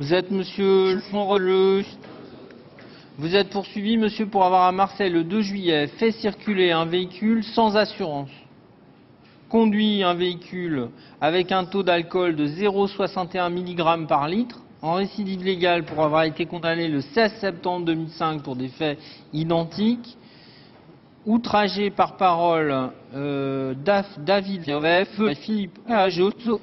Vous êtes monsieur Fonreleux. Vous êtes poursuivi, monsieur, pour avoir à Marseille le 2 juillet fait circuler un véhicule sans assurance, conduit un véhicule avec un taux d'alcool de 0,61 mg par litre, en récidive légale pour avoir été condamné le 16 septembre 2005 pour des faits identiques, outragé par parole David Joseph et Philippe Ajotso,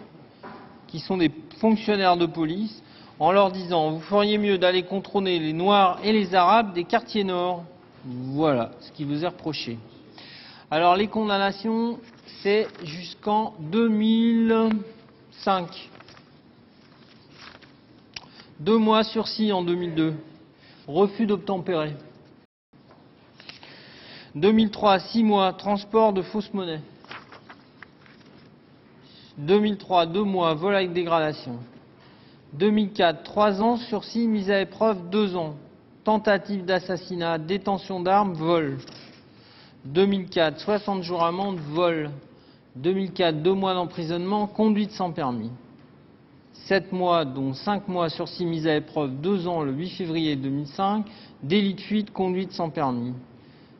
qui sont des fonctionnaires de police, en leur disant « Vous feriez mieux d'aller contrôler les Noirs et les Arabes des quartiers nord ». Voilà ce qui vous est reproché. Alors les condamnations, c'est jusqu'en 2005. 2 mois sursis en 2002. Refus d'obtempérer. 2003, 6 mois, transport de fausse monnaie. 2003, 2 mois, vol avec dégradation. 2004, 3 ans, sursis, mise à épreuve, 2 ans. Tentative d'assassinat, détention d'armes, vol. 2004, 60 jours amende, vol. 2004, 2 mois d'emprisonnement, conduite sans permis. 7 mois, dont 5 mois, sursis, mise à épreuve, 2 ans, le 8 février 2005. Délit de fuite, conduite sans permis.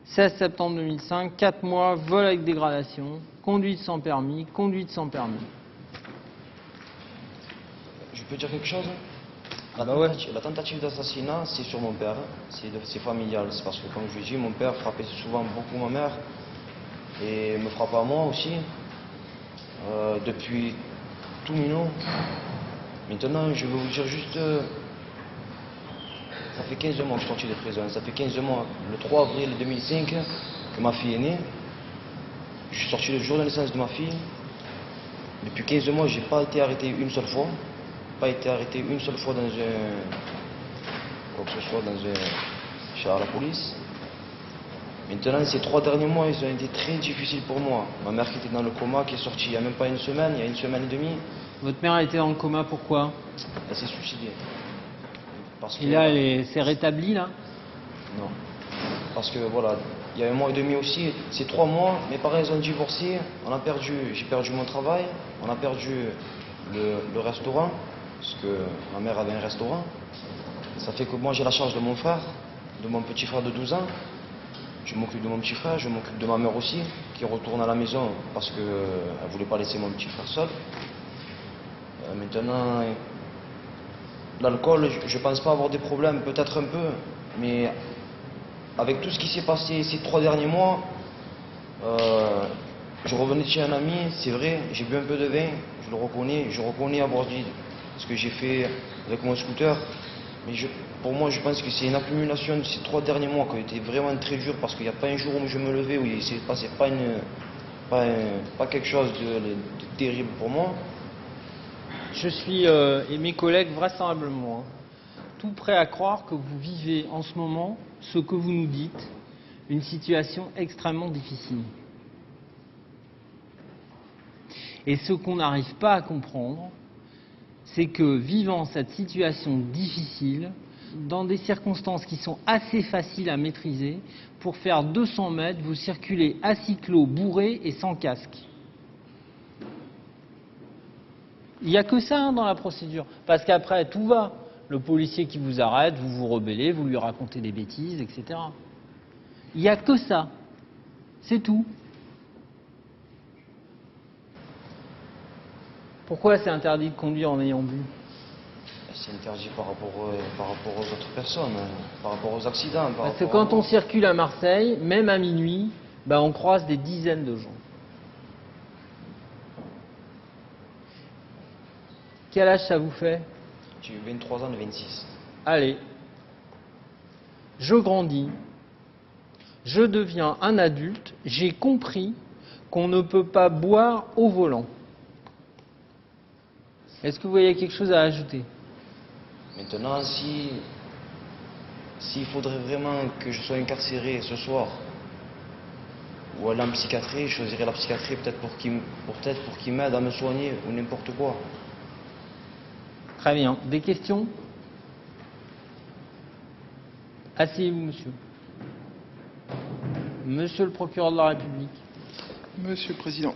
16 septembre 2005, 4 mois, vol avec dégradation, conduite sans permis, conduite sans permis. Je peux dire quelque chose? La tentative d'assassinat, c'est sur mon père, c'est familial. C'est parce que, comme je l'ai dit, mon père frappait souvent beaucoup ma mère et me frappait à moi aussi, depuis tout minot. Maintenant, je vais vous dire juste, ça fait 15 mois que je suis sorti de prison, ça fait 15 mois, le 3 avril 2005, que ma fille est née. Je suis sorti le jour de naissance de ma fille. Depuis 15 mois, j'ai pas été arrêté une seule fois. Pas été arrêté une seule fois dans quoi que ce soit chez la police. Maintenant, ces 3 derniers mois, ils ont été très difficiles pour moi. Ma mère qui était dans le coma, qui est sortie il n'y a même pas une semaine, il y a 1 semaine et demie. Votre mère a été dans le coma, pourquoi? Elle s'est suicidée. Parce que, et là, elle s'est rétablie, là? Non. Parce que voilà, il y a 1 mois et demi aussi, c'est 3 mois, mes parents ils ont divorcé, j'ai perdu mon travail, on a perdu le restaurant. Parce que ma mère avait un restaurant. Ça fait que moi j'ai la charge de mon frère, de mon petit frère de 12 ans. Je m'occupe de mon petit frère, je m'occupe de ma mère aussi, qui retourne à la maison parce qu'elle ne voulait pas laisser mon petit frère seul. Maintenant, l'alcool, je ne pense pas avoir des problèmes, peut-être un peu, mais avec tout ce qui s'est passé ces 3 derniers mois, je revenais de chez un ami, c'est vrai, j'ai bu un peu de vin, je reconnais avoir dit ce que j'ai fait avec mon scooter, mais pour moi je pense que c'est une accumulation de ces 3 derniers mois qui ont été vraiment très durs parce qu'il n'y a pas un jour où je me levais où il ne s'est passé pas quelque chose de terrible pour moi. Je suis, et mes collègues vraisemblablement, tout prêt à croire que vous vivez en ce moment ce que vous nous dites, une situation extrêmement difficile. Et ce qu'on n'arrive pas à comprendre, c'est que vivant cette situation difficile, dans des circonstances qui sont assez faciles à maîtriser, pour faire 200 mètres, vous circulez à cyclo, bourré et sans casque. Il n'y a que ça dans la procédure, parce qu'après tout va. Le policier qui vous arrête, vous vous rebellez, vous lui racontez des bêtises, etc. Il n'y a que ça. C'est tout. Pourquoi c'est interdit de conduire en ayant bu? C'est interdit par rapport aux autres personnes, par rapport aux accidents. Parce que quand on circule à Marseille, même à minuit, on croise des dizaines de gens. Quel âge ça vous fait? J'ai eu 23 ans de 26. Allez, je grandis, je deviens un adulte, j'ai compris qu'on ne peut pas boire au volant. Est-ce que vous voyez quelque chose à ajouter? Maintenant, s'il faudrait vraiment que je sois incarcéré ce soir, ou aller en psychiatrie, je choisirais la psychiatrie peut-être pour qu'il m'aide à me soigner, ou n'importe quoi. Très bien. Des questions? Asseyez-vous, monsieur. Monsieur le procureur de la République. Monsieur le Président.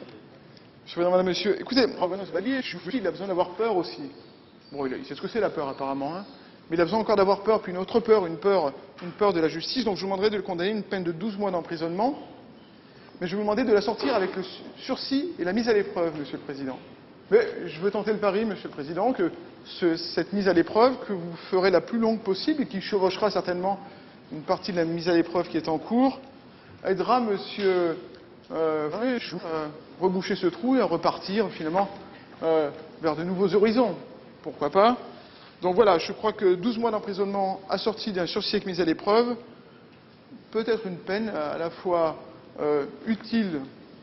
Madame, monsieur, écoutez, Revenons Valier, je suis flic, il a besoin d'avoir peur aussi. Bon, il sait ce que c'est la peur apparemment, hein. Mais il a besoin encore d'avoir peur, puis une autre peur, une peur de la justice. Donc je vous demanderai de le condamner à une peine de 12 mois d'emprisonnement. Mais je vais vous demander de la sortir avec le sursis et la mise à l'épreuve, Monsieur le Président. Mais je veux tenter le pari, Monsieur le Président, que cette mise à l'épreuve, que vous ferez la plus longue possible et qui chevauchera certainement une partie de la mise à l'épreuve qui est en cours, aidera Monsieur reboucher ce trou et à repartir finalement vers de nouveaux horizons. Pourquoi pas? Donc voilà, je crois que 12 mois d'emprisonnement assorti d'un sursis avec mise à l'épreuve peut être une peine à la fois utile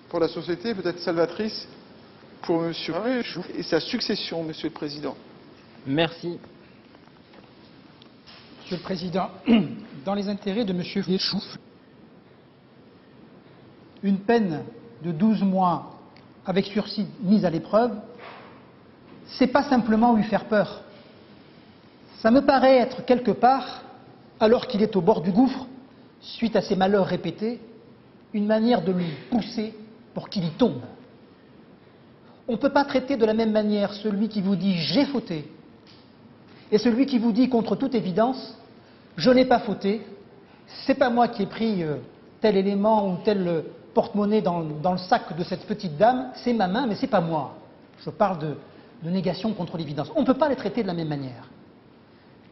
pour la société, peut-être salvatrice pour Monsieur et sa succession, Monsieur le Président. Merci. Monsieur le Président, dans les intérêts de Monsieur Fléchou, une peine de 12 mois avec sursis mise à l'épreuve, c'est pas simplement lui faire peur. Ça me paraît être quelque part, alors qu'il est au bord du gouffre, suite à ses malheurs répétés, une manière de lui pousser pour qu'il y tombe. On ne peut pas traiter de la même manière celui qui vous dit « j'ai fauté » et celui qui vous dit contre toute évidence « je n'ai pas fauté, c'est pas moi qui ai pris tel élément ou tel porte-monnaie dans le sac de cette petite dame, c'est ma main mais c'est pas moi ». Je parle de négation contre l'évidence. On ne peut pas les traiter de la même manière.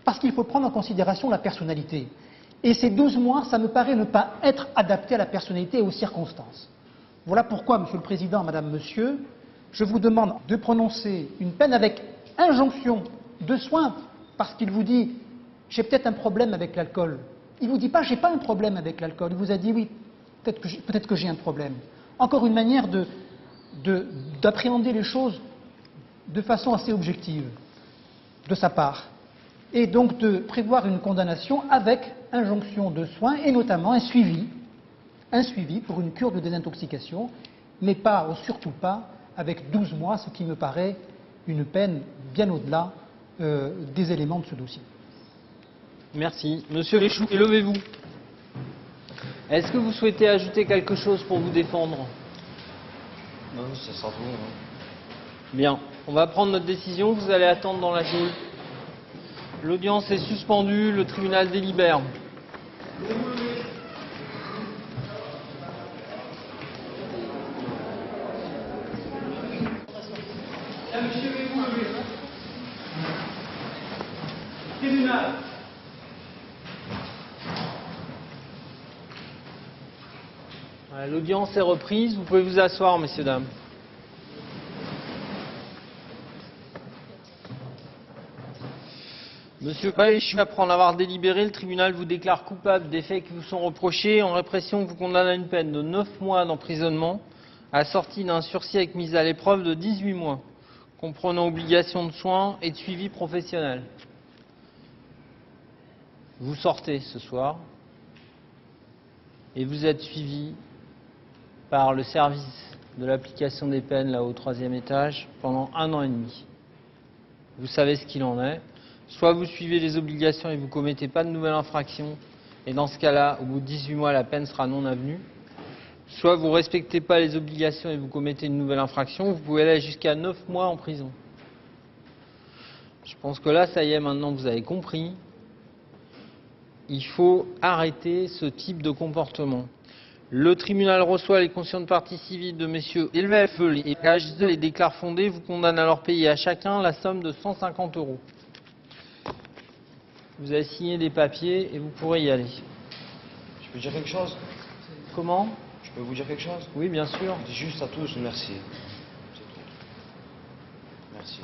Parce qu'il faut prendre en considération la personnalité. Et ces 12 mois, ça me paraît ne pas être adapté à la personnalité et aux circonstances. Voilà pourquoi, Monsieur le Président, Madame, Monsieur, je vous demande de prononcer une peine avec injonction de soins, parce qu'il vous dit « j'ai peut-être un problème avec l'alcool ». Il ne vous dit pas « j'ai pas un problème avec l'alcool ». Il vous a dit « oui, peut-être que j'ai un problème ». Encore une manière d'appréhender les choses de façon assez objective de sa part. Et donc de prévoir une condamnation avec injonction de soins et notamment un suivi pour une cure de désintoxication, mais pas, surtout pas, avec 12 mois, ce qui me paraît une peine bien au-delà des éléments de ce dossier. Merci. Monsieur Fléchou, levez-vous. Est-ce que vous souhaitez ajouter quelque chose pour vous défendre? Non, ça sera tout. Hein. Bien. On va prendre notre décision. Vous allez attendre dans la geôle. L'audience est suspendue. Le tribunal délibère. L'audience est reprise. Vous pouvez vous asseoir, messieurs, dames. Monsieur Fléchou, après en avoir délibéré, le tribunal vous déclare coupable des faits qui vous sont reprochés. En répression, vous condamne à une peine de 9 mois d'emprisonnement, assortie d'un sursis avec mise à l'épreuve de 18 mois, comprenant obligation de soins et de suivi professionnel. Vous sortez ce soir et vous êtes suivi par le service de l'application des peines, là au 3e étage, pendant 1 an et demi. Vous savez ce qu'il en est. Soit vous suivez les obligations et vous ne commettez pas de nouvelles infractions, et dans ce cas-là, au bout de 18 mois, la peine sera non avenue. Soit vous ne respectez pas les obligations et vous commettez une nouvelle infraction, vous pouvez aller jusqu'à 9 mois en prison. Je pense que là, ça y est, maintenant vous avez compris. Il faut arrêter ce type de comportement. Le tribunal reçoit les conscients de partie civile de messieurs Elvef et KHZ les déclare fondés, vous condamne à leur payer à chacun la somme de 150 €. Vous avez signé des papiers et vous pourrez y aller. Je peux dire quelque chose? Comment? Je peux vous dire quelque chose? Oui, bien sûr. Je dis juste à tous merci. C'est tout. Merci.